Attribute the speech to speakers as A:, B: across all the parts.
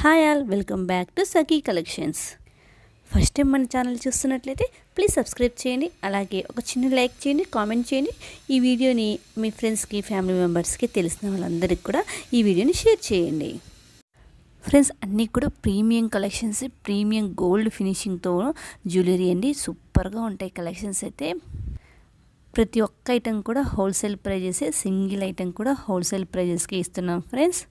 A: Hi all, welcome back to Sakhi collections. First time మన channel చూస్తున్నట్లయితే please subscribe చేయండి. అలాగే ఒక చిన్న లైక్ చేయండి, కామెంట్ చేయండి. ఈ వీడియోని మీ ఫ్రెండ్స్కి, ఫ్యామిలీ మెంబర్స్కి, తెలిసిన వాళ్ళందరికీ కూడా ఈ వీడియోని షేర్ చేయండి. ఫ్రెండ్స్, అన్నీ కూడా ప్రీమియం కలెక్షన్స్, ప్రీమియం గోల్డ్ ఫినిషింగ్తో జ్యువెలరీ అండి. సూపర్గా ఉంటాయి కలెక్షన్స్ అయితే. ప్రతి ఒక్క ఐటెం కూడా హోల్సేల్ ప్రైజెసే, సింగిల్ ఐటెం కూడా హోల్సేల్ ప్రైజెస్కి ఇస్తున్నాం ఫ్రెండ్స్.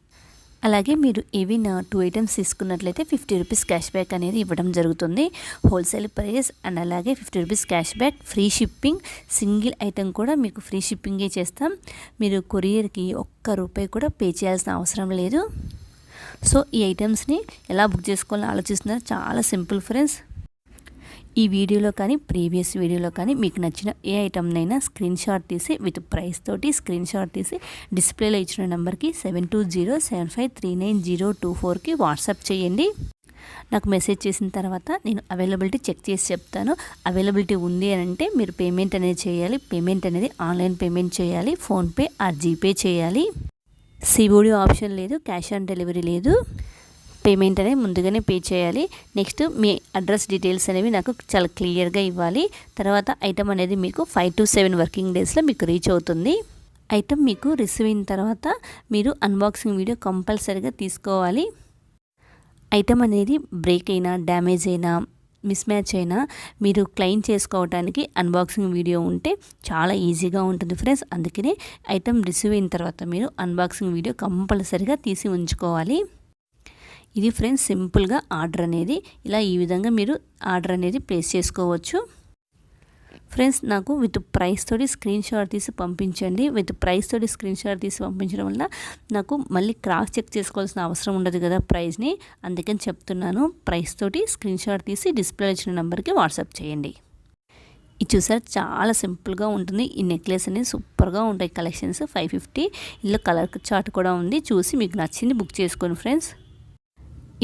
A: అలాగే మీరు ఏవైనా 2 ఐటమ్స్ తీసుకున్నట్లయితే 50 రూపీస్ క్యాష్ బ్యాక్ అనేది ఇవ్వడం జరుగుతుంది. హోల్సేల్ ప్రైస్ అండ్ అలాగే 50 rupees cash back, free shipping. Single item కూడా మీకు ఫ్రీ షిప్పింగే చేస్తాం. మీరు కొరియర్కి ఒక్క రూపాయి కూడా పే చేయాల్సిన అవసరం లేదు. సో ఈ ఐటమ్స్ని ఎలా బుక్ చేసుకోవాలని ఆలోచిస్తున్నారు. చాలా సింపుల్ ఫ్రెండ్స్. ఈ వీడియోలో కానీ ప్రీవియస్ వీడియోలో కానీ మీకు నచ్చిన ఏ ఐటమ్నైనా స్క్రీన్ షాట్ తీసి విత్ ప్రైస్ తోటి స్క్రీన్ షాట్ తీసి డిస్ప్లేలో ఇచ్చిన నెంబర్కి 7207539024కి వాట్సాప్ చేయండి. నాకు మెసేజ్ చేసిన తర్వాత నేను అవైలబిలిటీ చెక్ చేసి చెప్తాను. అవైలబిలిటీ ఉంది అని అంటే మీరు పేమెంట్ అనేది చేయాలి. పేమెంట్ అనేది ఆన్లైన్ పేమెంట్ చేయాలి. ఫోన్పే ఆర్ జీపే చేయాలి. సిఓడి ఆప్షన్ లేదు, క్యాష్ ఆన్ డెలివరీ లేదు. పేమెంట్ అనేది ముందుగానే పే చేయాలి. నెక్స్ట్ మీ అడ్రస్ డీటెయిల్స్ అనేవి నాకు చాలా క్లియర్గా ఇవ్వాలి. తర్వాత ఐటమ్ అనేది మీకు 5 to 7 వర్కింగ్ డేస్లో మీకు రీచ్ అవుతుంది. ఐటమ్ మీకు రిసీవ్ అయిన తర్వాత మీరు అన్బాక్సింగ్ వీడియో కంపల్సరీగా తీసుకోవాలి. ఐటమ్ అనేది బ్రేక్ అయినా, డ్యామేజ్ అయినా, మిస్ మ్యాచ్ అయినా మీరు క్లెయిమ్ చేసుకోవడానికి అన్బాక్సింగ్ వీడియో ఉంటే చాలా ఈజీగా ఉంటుంది ఫ్రెండ్స్. అందుకనే ఐటమ్ రిసీవ్ అయిన తర్వాత మీరు అన్బాక్సింగ్ వీడియో కంపల్సరీగా తీసి ఉంచుకోవాలి. ఇది ఫ్రెండ్స్ సింపుల్గా ఆర్డర్ అనేది ఇలా ఈ విధంగా మీరు ఆర్డర్ అనేది ప్లేస్ చేసుకోవచ్చు. ఫ్రెండ్స్, నాకు విత్ ప్రైస్ తోటి స్క్రీన్ షాట్ తీసి పంపించండి. విత్ ప్రైస్ తోటి స్క్రీన్ షాట్ తీసి పంపించడం వల్ల నాకు మళ్ళీ క్రాస్ చెక్ చేసుకోవాల్సిన అవసరం ఉండదు కదా ప్రైస్ని. అందుకని చెప్తున్నాను. ప్రైస్ తోటి స్క్రీన్ షాట్ తీసి డిస్ప్లే ఇచ్చిన నెంబర్కి వాట్సాప్ చేయండి. ఇది చూసారు, చాలా సింపుల్గా ఉంటుంది. ఈ నెక్లెస్ అనేది సూపర్గా ఉంటాయి కలెక్షన్స్. 550. ఇందులో కలర్ చార్ట్ కూడా ఉంది. చూసి మీకు నచ్చింది బుక్ చేసుకోండి ఫ్రెండ్స్.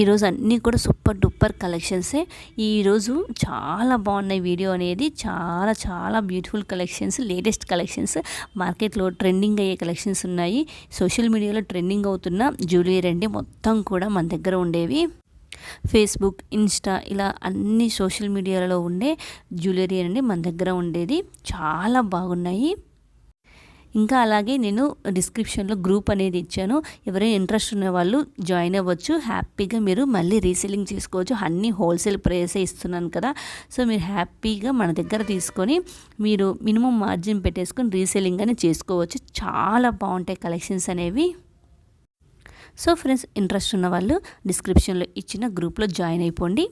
A: ఈరోజు అన్నీ కూడా సూపర్ డూపర్ కలెక్షన్సే. ఈరోజు చాలా బాగున్నాయి. వీడియో అనేది చాలా చాలా బ్యూటిఫుల్ కలెక్షన్స్, లేటెస్ట్ కలెక్షన్స్, మార్కెట్లో ట్రెండింగ్ అయ్యే కలెక్షన్స్ ఉన్నాయి. సోషల్ మీడియాలో ట్రెండింగ్ అవుతున్న జ్యువెలరీ అండి మొత్తం కూడా మన దగ్గర ఉండేవి. ఫేస్బుక్, ఇన్స్టా ఇలా అన్ని సోషల్ మీడియాలో ఉండే జ్యువెలరీ అండి మన దగ్గర ఉండేది. చాలా బాగున్నాయి. ఇంకా అలాగే నేను డిస్క్రిప్షన్లో గ్రూప్ అనేది ఇచ్చాను. ఎవరైనా ఇంట్రెస్ట్ ఉన్న వాళ్ళు జాయిన్ అవ్వచ్చు. హ్యాపీగా మీరు మళ్ళీ రీసెల్లింగ్ చేసుకోవచ్చు. అన్నీ హోల్సేల్ ప్రైసే ఇస్తున్నాను కదా. సో మీరు హ్యాపీగా మన దగ్గర తీసుకొని మీరు మినిమం మార్జిన్ పెట్టేసుకొని రీసెల్లింగ్ అని చేసుకోవచ్చు. చాలా బాగుంటాయి కలెక్షన్స్ అనేవి. సో ఫ్రెండ్స్, ఇంట్రెస్ట్ ఉన్న వాళ్ళు డిస్క్రిప్షన్లో ఇచ్చిన గ్రూప్లో జాయిన్ అయిపోండి.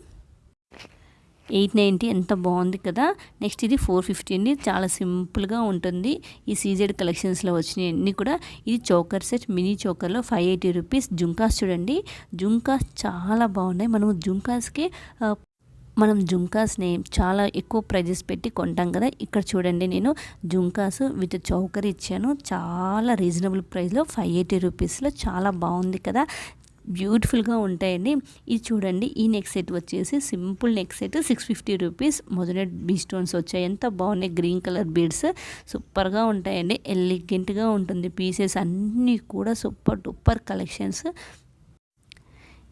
A: 890 ఎంత బాగుంది కదా. నెక్స్ట్ ఇది 450 అండి. చాలా సింపుల్గా ఉంటుంది. ఈ సీజెడ్ కలెక్షన్స్లో వచ్చినాయి అన్నీ కూడా. ఇది చోకర్ సెట్, మినీ చోకర్లో 580 రూపీస్. జుంకాస్ చూడండి, జుంకాస్ చాలా బాగున్నాయి. మనం జుంకాస్ని చాలా ఎక్కువ ప్రైజెస్ పెట్టి కొంటాం కదా. ఇక్కడ చూడండి, నేను జుంకాస్ విత్ చౌకర్ ఇచ్చాను. చాలా రీజనబుల్ ప్రైస్లో 580 రూపీస్లో చాలా బాగుంది కదా. బ్యూటిఫుల్గా ఉంటాయండి. ఇది చూడండి, ఈ నెక్ సెట్ వచ్చేసి సింపుల్ నెక్ సెట్ 650 రూపీస్. మొదలెట్ బీ స్టోన్స్ వచ్చాయి. ఎంత బాగున్నాయి. గ్రీన్ కలర్ బీడ్స్ సూపర్గా ఉంటాయండి. ఎలిగెంట్గా ఉంటుంది. పీసెస్ అన్నీ కూడా సూపర్ డూపర్ కలెక్షన్స్.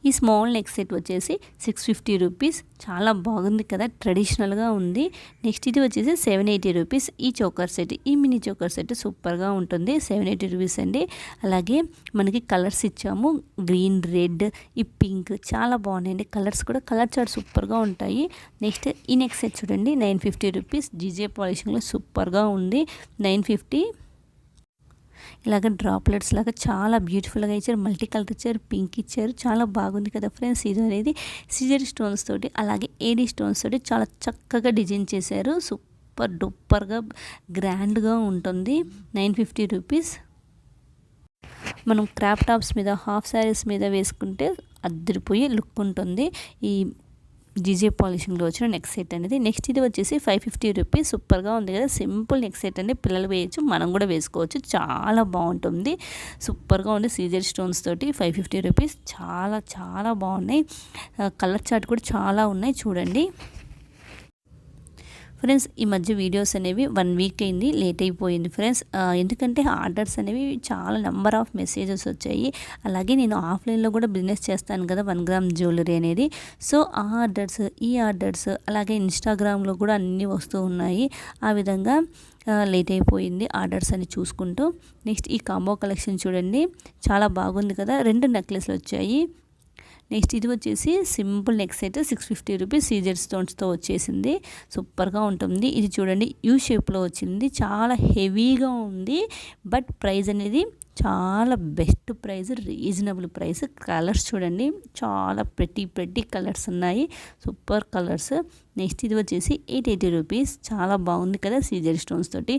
A: ఈ స్మాల్ నెక్ సెట్ వచ్చేసి 650 రూపీస్. చాలా బాగుంది కదా, ట్రెడిషనల్గా ఉంది. నెక్స్ట్ ఇది వచ్చేసి 780 రూపీస్. ఈ చోకర్ సెట్, ఈ మినీ చోకర్ సెట్ సూపర్గా ఉంటుంది. 780 రూపీస్ అండి. అలాగే మనకి కలర్స్ ఇచ్చాము, గ్రీన్, రెడ్, ఈ పింక్ చాలా బాగున్నాయండి. కలర్స్ కూడా కలర్ చార్ట్ సూపర్గా ఉంటాయి. నెక్స్ట్ ఈ నెక్ సెట్ చూడండి, 950 రూపీస్. జీజే పాలిషింగ్లో సూపర్గా ఉంది. 950. ఇలాగ డ్రాప్లెట్స్ లాగా చాలా బ్యూటిఫుల్గా ఇచ్చారు. మల్టీ కలర్ ఇచ్చారు, పింక్ ఇచ్చారు. చాలా బాగుంది కదా ఫ్రెండ్స్. ఇది అనేది సిజర్ స్టోన్స్ తోటి అలాగే ఏడీ స్టోన్స్ తోటి చాలా చక్కగా డిజైన్ చేశారు. సూపర్ డూపర్గా గ్రాండ్గా ఉంటుంది. 950 రూపీస్. మనం క్రాప్ టాప్స్ మీద, హాఫ్ శారీస్ మీద వేసుకుంటే అద్దరిపోయి లుక్ ఉంటుంది ఈ జీజే పాలిషింగ్లో వచ్చిన నెక్ సెట్ అనేది. నెక్స్ట్ ఇది వచ్చేసి 550 రూపీస్. సూపర్గా ఉంది కదా. సింపుల్ నెక్ సెట్ అండి. పిల్లలు వేయచ్చు, మనం కూడా వేసుకోవచ్చు. చాలా బాగుంటుంది. సూపర్గా ఉంది. సీజర్ స్టోన్స్ తోటి 550 రూపీస్. చాలా చాలా బాగున్నాయి. కలర్ చార్ట్ కూడా చాలా ఉన్నాయి చూడండి. ఫ్రెండ్స్ ఈ మధ్య వీడియోస్ అనేవి 1 వీక్ అయింది, లేట్ అయిపోయింది ఫ్రెండ్స్. ఎందుకంటే ఆర్డర్స్ అనేవి చాలా నెంబర్ ఆఫ్ మెసేజెస్ వచ్చాయి. అలాగే నేను ఆఫ్లైన్లో కూడా బిజినెస్ చేస్తాను కదా 1 గ్రామ్ జ్యువెలరీ అనేది. సో ఆ ఆర్డర్స్, ఈ ఆర్డర్స్, అలాగే ఇన్స్టాగ్రామ్లో కూడా అన్నీ వస్తూ ఉన్నాయి. ఆ విధంగా లేట్ అయిపోయింది ఆర్డర్స్ అని చూసుకుంటూ. నెక్స్ట్ ఈ కాంబో కలెక్షన్ చూడండి, చాలా బాగుంది కదా. 2 నెక్లెస్లు వచ్చాయి. నెక్స్ట్ ఇది వచ్చేసి simple neck set 650 rupees CZ స్టోన్స్తో వచ్చేసింది. సూపర్గా ఉంటుంది. ఇది చూడండి యూ షేప్లో వచ్చింది, చాలా హెవీగా ఉంది. బట్ ప్రైస్ అనేది చాలా best price, reasonable price. Colours చూడండి, చాలా ప్రతి కలర్స్ ఉన్నాయి, సూపర్ కలర్స్. నెక్స్ట్ ఇది వచ్చేసి 880 రూపీస్, చాలా బాగుంది కదా సీజర్ స్టోన్స్ తోటి.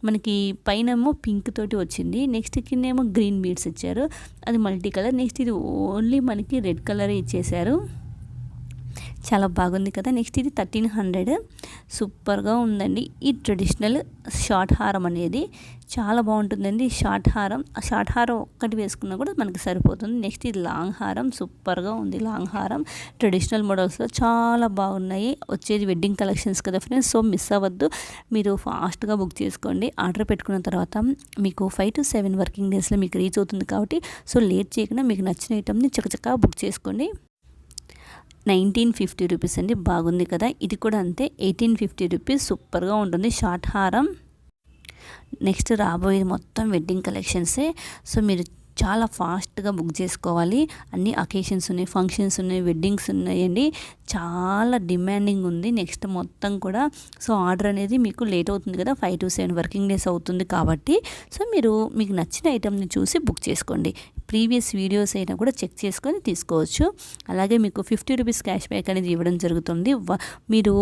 A: మనకి పైనేమో పింక్ తోటి వచ్చింది, నెక్స్ట్ కిందేమో గ్రీన్ బీడ్స్ ఇచ్చారు, అది మల్టీ కలర్. నెక్స్ట్ ఇది ఓన్లీ మనకి రెడ్ కలరే ఇచ్చేసారు, చాలా బాగుంది కదా. నెక్స్ట్ ఇది 1300, సూపర్గా ఉందండి. ఈ ట్రెడిషనల్ షార్ట్ హారం అనేది చాలా బాగుంటుందండి. షార్ట్ హారం ఒక్కటి వేసుకున్నా కూడా మనకి సరిపోతుంది. నెక్స్ట్ ఇది లాంగ్ హారం, సూపర్గా ఉంది. లాంగ్ హారం ట్రెడిషనల్ మోడల్స్లో చాలా బాగున్నాయి. వచ్చేది వెడ్డింగ్ కలెక్షన్స్ కదా ఫ్రెండ్స్, సో మిస్ అవ్వద్దు. మీరు ఫాస్ట్గా బుక్ చేసుకోండి. ఆర్డర్ పెట్టుకున్న తర్వాత మీకు 5 to 7 వర్కింగ్ డేస్లో మీకు రీచ్ అవుతుంది కాబట్టి, సో లేట్ చేయకుండా మీకు నచ్చిన ఐటమ్ని చక్కచక్కగా బుక్ చేసుకోండి. 1950 రూపీస్ అండి, బాగుంది కదా. ఇది కూడా అంతే 1850 రూపీస్, సూపర్గా ఉంటుంది షార్ట్ హారం. నెక్స్ట్ రాబోయేది మొత్తం వెడ్డింగ్ కలెక్షన్సే. సో మీరు చాలా ఫాస్ట్గా బుక్ చేసుకోవాలి. అన్ని అకేషన్స్ ఉన్నాయి, ఫంక్షన్స్ ఉన్నాయి, వెడ్డింగ్స్ ఉన్నాయండి, చాలా డిమాండింగ్ ఉంది నెక్స్ట్ మొత్తం కూడా. సో ఆర్డర్ అనేది మీకు లేట్ అవుతుంది కదా, 5 to 7 వర్కింగ్ డేస్ అవుతుంది కాబట్టి, సో మీరు మీకు నచ్చిన ఐటమ్ని చూసి బుక్ చేసుకోండి. ప్రీవియస్ వీడియోస్ అయినా కూడా చెక్ చేసుకొని తీసుకోవచ్చు. అలాగే మీకు 50 రూపీస్ క్యాష్ బ్యాక్ అనేది ఇవ్వడం జరుగుతుంది. మీరు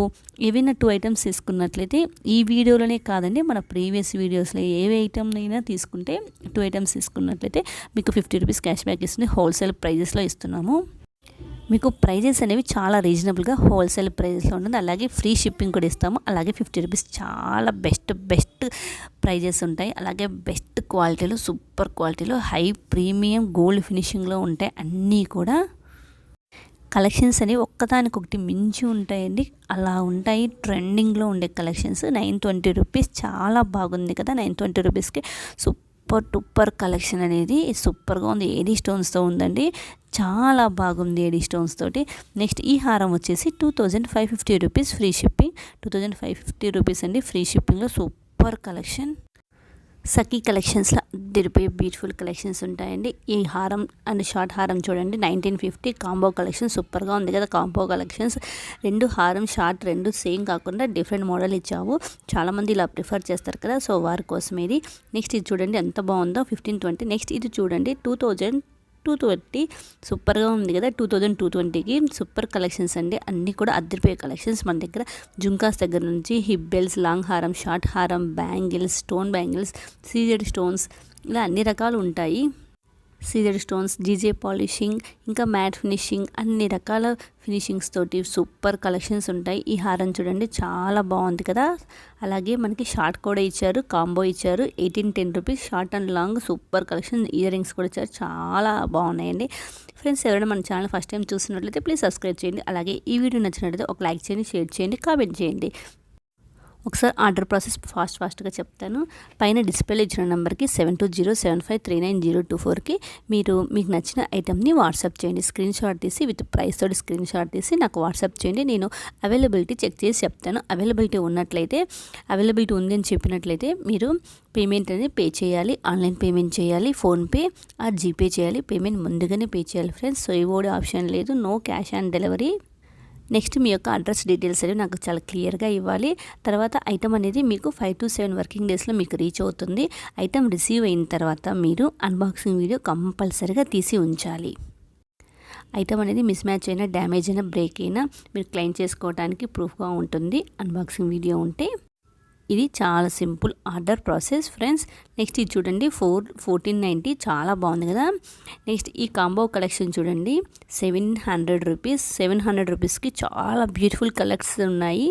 A: ఏవైనా 2 ఐటమ్స్ తీసుకున్నట్లయితే, ఈ వీడియోలోనే కాదండి, మన ప్రీవియస్ వీడియోస్లో ఏ ఐటమ్ అయినా తీసుకుంటే 2 ఐటమ్స్ తీసుకున్నట్లయితే మీకు 50 రూపీస్ క్యాష్ బ్యాక్ ఇస్తుంది. హోల్సేల్ ప్రైజెస్లో ఇస్తున్నాము. మీకు ప్రైజెస్ అనేవి చాలా రీజనబుల్గా హోల్సేల్ ప్రైజెస్లో ఉంటుంది. అలాగే ఫ్రీ షిప్పింగ్ కూడా ఇస్తాము. అలాగే 50 రూపీస్ చాలా బెస్ట్ ప్రైజెస్ ఉంటాయి. అలాగే బెస్ట్ క్వాలిటీలో, సూపర్ క్వాలిటీలో, హై ప్రీమియం గోల్డ్ ఫినిషింగ్లో ఉంటాయి. అన్నీ కూడా కలెక్షన్స్ అనేవి ఒక్కదానికొకటి మించి ఉంటాయండి, అలా ఉంటాయి. ట్రెండింగ్లో ఉండే కలెక్షన్స్. 920 రూపీస్, చాలా బాగుంది కదా. 920 రూపీస్కి సూపర్ కలెక్షన్ అనేది సూపర్గా ఉంది. ఏడీ స్టోన్స్తో ఉందండి, చాలా బాగుంది ఏడీ స్టోన్స్ తోటి. నెక్స్ట్ ఈ హారం వచ్చేసి 2550 రూపీస్ ఫ్రీ షిప్పింగ్. 2550 రూపీస్ అండి ఫ్రీ షిప్పింగ్లో. Super collection. సఖీ కలెక్షన్స్లో అద్దరిపోయే బ్యూటిఫుల్ కలెక్షన్స్ ఉంటాయండి. ఈ హారం అండ్ షార్ట్ హారం చూడండి, 1950 కాంబో కలెక్షన్, సూపర్గా ఉంది కదా. కాంబో కలెక్షన్స్ 2 హారం షార్ట్ 2 సేమ్ కాకుండా డిఫరెంట్ మోడల్ ఇచ్చావు. చాలామంది ఇలా ప్రిఫర్ చేస్తారు కదా, సో వారి కోసం ఇది. నెక్స్ట్ ఇది చూడండి ఎంత బాగుందో, 1520. నెక్స్ట్ ఇది చూడండి 2220, సూపర్గా ఉంది కదా. 2220కి సూపర్ కలెక్షన్స్ అండి, అన్నీ కూడా అద్దరిపోయే కలెక్షన్స్ మన దగ్గర. జుంకాస్ దగ్గర నుంచి హిప్ బెల్ట్స్, లాంగ్ హారం, షార్ట్ హారం, bangles, stone bangles, CZ stones, ఇలా అన్ని రకాలు ఉంటాయి. సీజెడ్ స్టోన్స్, జీజే పాలిషింగ్, ఇంకా మ్యాట్ ఫినిషింగ్, అన్ని రకాల ఫినిషింగ్స్ తోటి సూపర్ కలెక్షన్స్ ఉంటాయి. ఈ హారం చూడండి చాలా బాగుంది కదా. అలాగే మనకి షార్ట్ కూడా ఇచ్చారు, కాంబో ఇచ్చారు. 1810 rupees short and long, super collection. Ear rings కూడా ఇచ్చారు, చాలా బాగున్నాయండి. ఫ్రెండ్స్ ఎవరైనా మన ఛానల్ ఫస్ట్ టైం చూస్తున్నట్లయితే ప్లీజ్ సబ్స్క్రైబ్ చేయండి. అలాగే ఈ వీడియో నచ్చినట్లయితే ఒక లైక్ చేయండి, షేర్ చేయండి, కామెంట్ చేయండి. ఒకసారి ఆర్డర్ ప్రాసెస్ ఫాస్ట్గా చెప్తాను. పైన డిస్ప్లేలో ఇచ్చిన నెంబర్కి 7207539024కి మీకు నచ్చిన ఐటమ్ని వాట్సాప్ చేయండి. స్క్రీన్ షాట్ తీసి విత్ ప్రైస్ తోటి స్క్రీన్ షాట్ తీసి నాకు వాట్సాప్ చేయండి. నేను అవైలబిలిటీ చెక్ చేసి చెప్తాను. అవైలబిలిటీ ఉంది అని చెప్పినట్లయితే మీరు పేమెంట్ అనేది పే చేయాలి. ఆన్లైన్ పేమెంట్ చేయాలి, ఫోన్పే ఆర్ జీపే చేయాలి. పేమెంట్ ముందుగానే పే చేయాలి ఫ్రెండ్స్. సో ఇవోడి ఆప్షన్ లేదు, no cash on delivery. Next మీ యొక్క అడ్రస్ డీటెయిల్స్ అనేవి నాకు చాలా క్లియర్గా ఇవ్వాలి. తర్వాత ఐటమ్ అనేది మీకు 5 to 7 వర్కింగ్ డేస్లో మీకు రీచ్ అవుతుంది. ఐటమ్ రిసీవ్ అయిన తర్వాత మీరు అన్బాక్సింగ్ వీడియో కంపల్సరీగా తీసి ఉంచాలి. ఐటమ్ అనేది మిస్ మ్యాచ్ అయినా, డ్యామేజ్ అయినా, బ్రేక్ అయినా మీరు క్లెయిమ్ చేసుకోవడానికి ప్రూఫ్గా ఉంటుంది అన్బాక్సింగ్ వీడియో ఉంటే. ఇది చాలా simple order process friends. Next ఇది చూడండి 1490, చాలా బాగుంది కదా. నెక్స్ట్ ఈ కాంబో కలెక్షన్ చూడండి 700 రూపీస్. 700 రూపీస్కి చాలా బ్యూటిఫుల్ కలెక్షన్ ఉన్నాయి.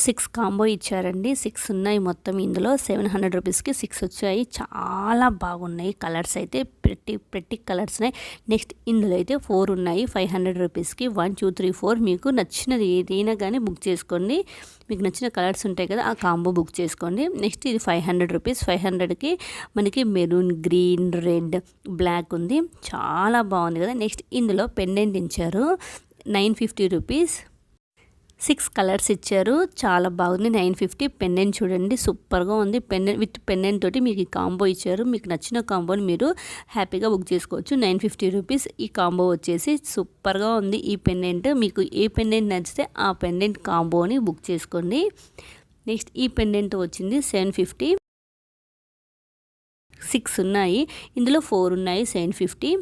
A: 6 కాంబో ఇచ్చారండి. 6 ఉన్నాయి మొత్తం ఇందులో. 700 రూపీస్కి 6 వచ్చాయి. చాలా బాగున్నాయి. కలర్స్ అయితే ప్రతి కలర్స్ ఉన్నాయి. నెక్స్ట్ ఇందులో అయితే 4 ఉన్నాయి 500 రూపీస్కి. 1 2 3 4 మీకు నచ్చినది ఏదైనా కానీ బుక్ చేసుకోండి. మీకు నచ్చిన కలర్స్ ఉంటాయి కదా, ఆ కాంబో బుక్ చేసుకోండి. నెక్స్ట్ ఇది 500 రూపీస్. 500కి మనకి మెరూన్, గ్రీన్, రెడ్, బ్లాక్ ఉంది. చాలా బాగుంది కదా. నెక్స్ట్ ఇందులో పెండెంట్ ఇచ్చారు 950 రూపీస్. 6 కలర్స్ ఇచ్చారు. చాలా బాగుంది. 950. పెండెంట్ చూడండి సూపర్గా ఉంది. పెండెంట్ విత్ పెండెంట్ తోటి మీకు ఈ కాంబో ఇచ్చారు. మీకు నచ్చిన కాంబోని మీరు హ్యాపీగా బుక్ చేసుకోవచ్చు. 950 రూపీస్ ఈ కాంబో వచ్చేసి. సూపర్గా ఉంది ఈ పెండెంట్. మీకు ఏ పెండెంట్ నచ్చితే ఆ పెండెంట్ కాంబోని బుక్ చేసుకోండి. నెక్స్ట్ ఈ పెండెంట్ వచ్చింది 750. 6 ఉన్నాయి ఇందులో. 4 ఉన్నాయి 750.